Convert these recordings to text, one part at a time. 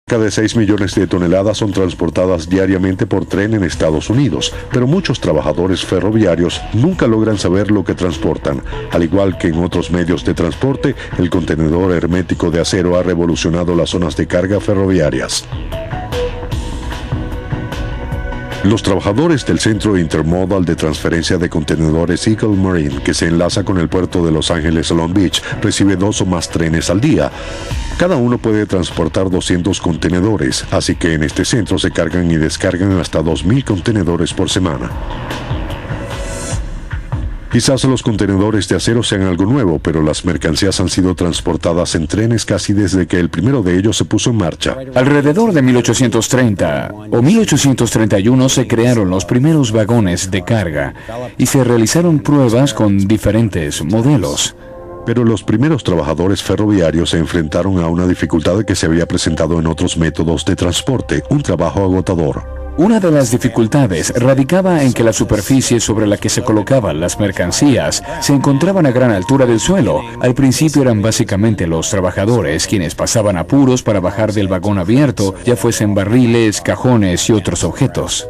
Cerca de 6 millones de toneladas son transportadas diariamente por tren en Estados Unidos, pero muchos trabajadores ferroviarios nunca logran saber lo que transportan. Al igual que en otros medios de transporte, el contenedor hermético de acero ha revolucionado las zonas de carga ferroviarias. Los trabajadores del Centro Intermodal de Transferencia de Contenedores Eagle Marine, que se enlaza con el puerto de Los Ángeles Long Beach, recibe 2 o más trenes al día. Cada uno puede transportar 200 contenedores, así que en este centro se cargan y descargan hasta 2.000 contenedores por semana. Quizás los contenedores de acero sean algo nuevo, pero las mercancías han sido transportadas en trenes casi desde que el primero de ellos se puso en marcha. Alrededor de 1830 o 1831 se crearon los primeros vagones de carga y se realizaron pruebas con diferentes modelos. Pero los primeros trabajadores ferroviarios se enfrentaron a una dificultad que se había presentado en otros métodos de transporte, un trabajo agotador. Una de las dificultades radicaba en que la superficie sobre la que se colocaban las mercancías se encontraban a gran altura del suelo. Al principio eran básicamente los trabajadores quienes pasaban apuros para bajar del vagón abierto, ya fuesen barriles, cajones y otros objetos.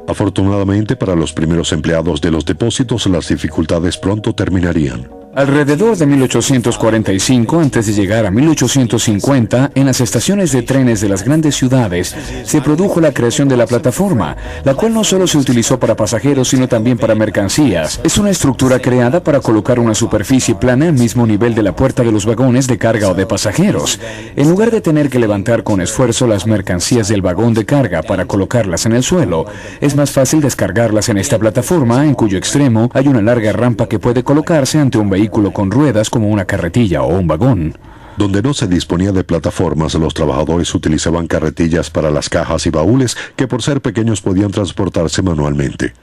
Afortunadamente para los primeros empleados de los depósitos, las dificultades pronto terminarían. Alrededor de 1845, antes de llegar a 1850, en las estaciones de trenes de las grandes ciudades, se produjo la creación de la plataforma, la cual no solo se utilizó para pasajeros, sino también para mercancías. Es una estructura creada para colocar una superficie plana al mismo nivel de la puerta de los vagones de carga o de pasajeros. En lugar de tener que levantar con esfuerzo las mercancías del vagón de carga para colocarlas en el suelo, es más fácil descargarlas en esta plataforma, en cuyo extremo hay una larga rampa que puede colocarse ante un vehículo con ruedas como una carretilla o un vagón. Donde no se disponía de plataformas, los trabajadores utilizaban carretillas para las cajas y baúles que por ser pequeños podían transportarse manualmente.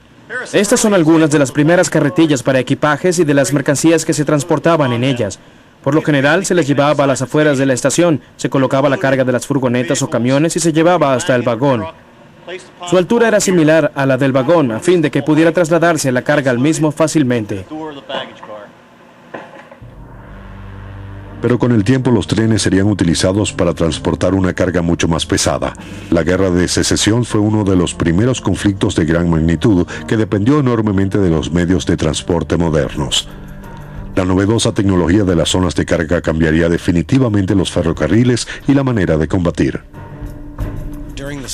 Estas son algunas de las primeras carretillas para equipajes y de las mercancías que se transportaban en ellas. Por lo general se les llevaba a las afueras de la estación, se colocaba la carga de las furgonetas o camiones y se llevaba hasta el vagón. Su altura era similar a la del vagón, a fin de que pudiera trasladarse la carga al mismo fácilmente. Pero con el tiempo los trenes serían utilizados para transportar una carga mucho más pesada. La Guerra de Secesión fue uno de los primeros conflictos de gran magnitud que dependió enormemente de los medios de transporte modernos. La novedosa tecnología de las zonas de carga cambiaría definitivamente los ferrocarriles y la manera de combatir.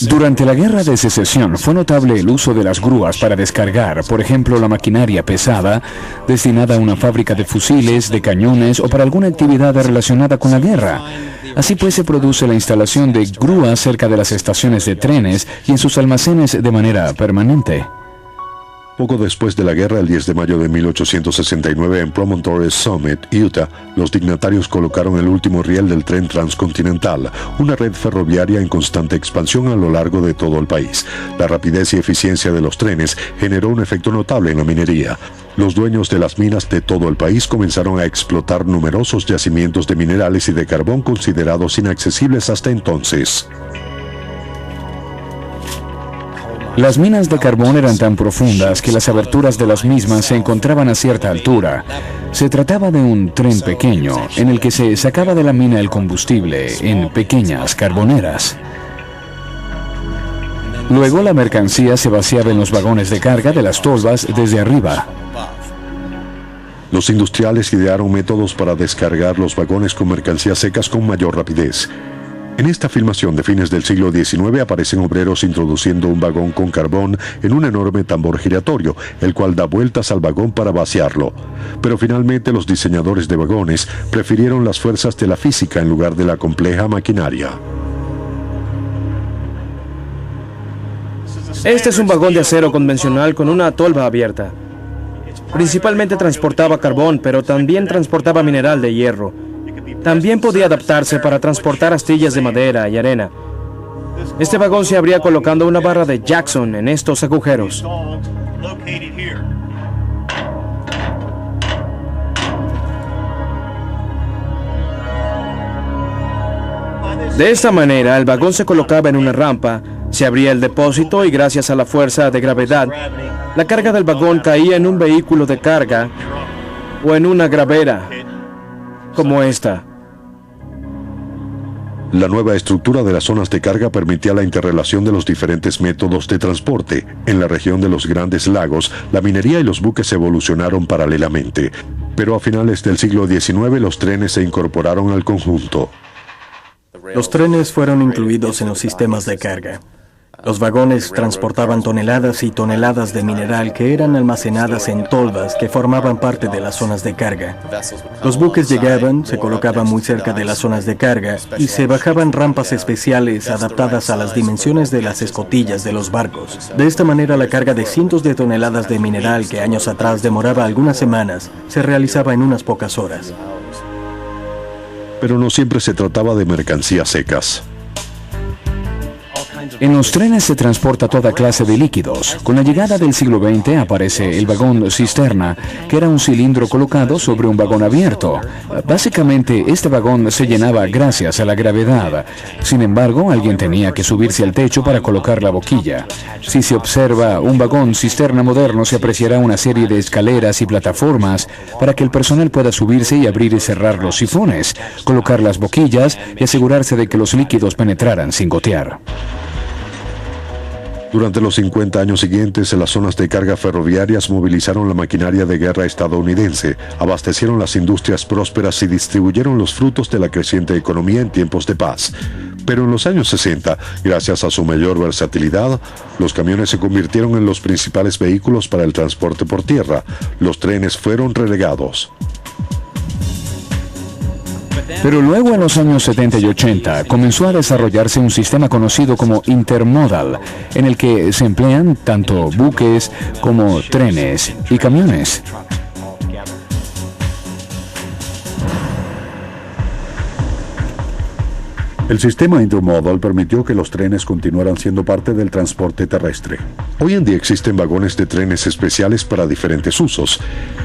Durante la Guerra de Secesión fue notable el uso de las grúas para descargar, por ejemplo, la maquinaria pesada destinada a una fábrica de fusiles, de cañones o para alguna actividad relacionada con la guerra. Así pues se produce la instalación de grúas cerca de las estaciones de trenes y en sus almacenes de manera permanente. Poco después de la guerra, el 10 de mayo de 1869, en Promontory Summit, Utah, los dignatarios colocaron el último riel del tren transcontinental, una red ferroviaria en constante expansión a lo largo de todo el país. La rapidez y eficiencia de los trenes generó un efecto notable en la minería. Los dueños de las minas de todo el país comenzaron a explotar numerosos yacimientos de minerales y de carbón considerados inaccesibles hasta entonces. Las minas de carbón eran tan profundas que las aberturas de las mismas se encontraban a cierta altura. Se trataba de un tren pequeño en el que se sacaba de la mina el combustible en pequeñas carboneras. Luego la mercancía se vaciaba en los vagones de carga de las tolvas desde arriba. Los industriales idearon métodos para descargar los vagones con mercancías secas con mayor rapidez. En esta filmación de fines del siglo XIX aparecen obreros introduciendo un vagón con carbón en un enorme tambor giratorio, el cual da vueltas al vagón para vaciarlo. Pero finalmente los diseñadores de vagones prefirieron las fuerzas de la física en lugar de la compleja maquinaria. Este es un vagón de acero convencional con una tolva abierta. Principalmente transportaba carbón, pero también transportaba mineral de hierro. También podía adaptarse para transportar astillas de madera y arena. Este vagón se abría colocando una barra de Jackson en estos agujeros. De esta manera, el vagón se colocaba en una rampa, se abría el depósito y gracias a la fuerza de gravedad, la carga del vagón caía en un vehículo de carga o en una gravera, como esta. La nueva estructura de las zonas de carga permitía la interrelación de los diferentes métodos de transporte. En la región de los Grandes Lagos, la minería y los buques evolucionaron paralelamente. Pero a finales del siglo XIX los trenes se incorporaron al conjunto. Los trenes fueron incluidos en los sistemas de carga. Los vagones transportaban toneladas y toneladas de mineral que eran almacenadas en tolvas que formaban parte de las zonas de carga. Los buques llegaban, se colocaban muy cerca de las zonas de carga y se bajaban rampas especiales adaptadas a las dimensiones de las escotillas de los barcos. De esta manera, la carga de cientos de toneladas de mineral que años atrás demoraba algunas semanas se realizaba en unas pocas horas. Pero no siempre se trataba de mercancías secas. En los trenes se transporta toda clase de líquidos. Con la llegada del siglo XX aparece el vagón cisterna, que era un cilindro colocado sobre un vagón abierto. Básicamente, este vagón se llenaba gracias a la gravedad. Sin embargo, alguien tenía que subirse al techo para colocar la boquilla. Si se observa un vagón cisterna moderno, se apreciará una serie de escaleras y plataformas para que el personal pueda subirse y abrir y cerrar los sifones, colocar las boquillas y asegurarse de que los líquidos penetraran sin gotear. Durante los 50 años siguientes, las zonas de carga ferroviarias movilizaron la maquinaria de guerra estadounidense, abastecieron las industrias prósperas y distribuyeron los frutos de la creciente economía en tiempos de paz. Pero en los años 60, gracias a su mayor versatilidad, los camiones se convirtieron en los principales vehículos para el transporte por tierra. Los trenes fueron relegados. Pero luego, en los años 70 y 80, comenzó a desarrollarse un sistema conocido como intermodal, en el que se emplean tanto buques como trenes y camiones. El sistema intermodal permitió que los trenes continuaran siendo parte del transporte terrestre. Hoy en día existen vagones de trenes especiales para diferentes usos.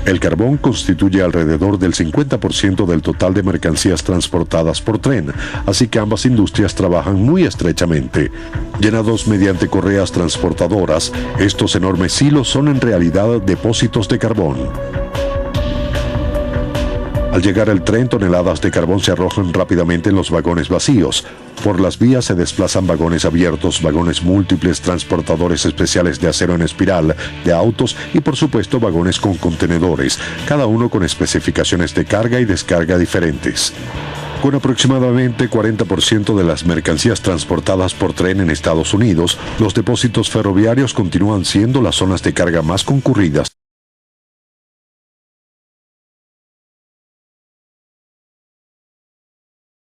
El carbón constituye alrededor del 50% del total de mercancías transportadas por tren, así que ambas industrias trabajan muy estrechamente. Llenados mediante correas transportadoras, estos enormes silos son en realidad depósitos de carbón. Al llegar el tren, toneladas de carbón se arrojan rápidamente en los vagones vacíos. Por las vías se desplazan vagones abiertos, vagones múltiples, transportadores especiales de acero en espiral, de autos y por supuesto vagones con contenedores, cada uno con especificaciones de carga y descarga diferentes. Con aproximadamente 40% de las mercancías transportadas por tren en Estados Unidos, los depósitos ferroviarios continúan siendo las zonas de carga más concurridas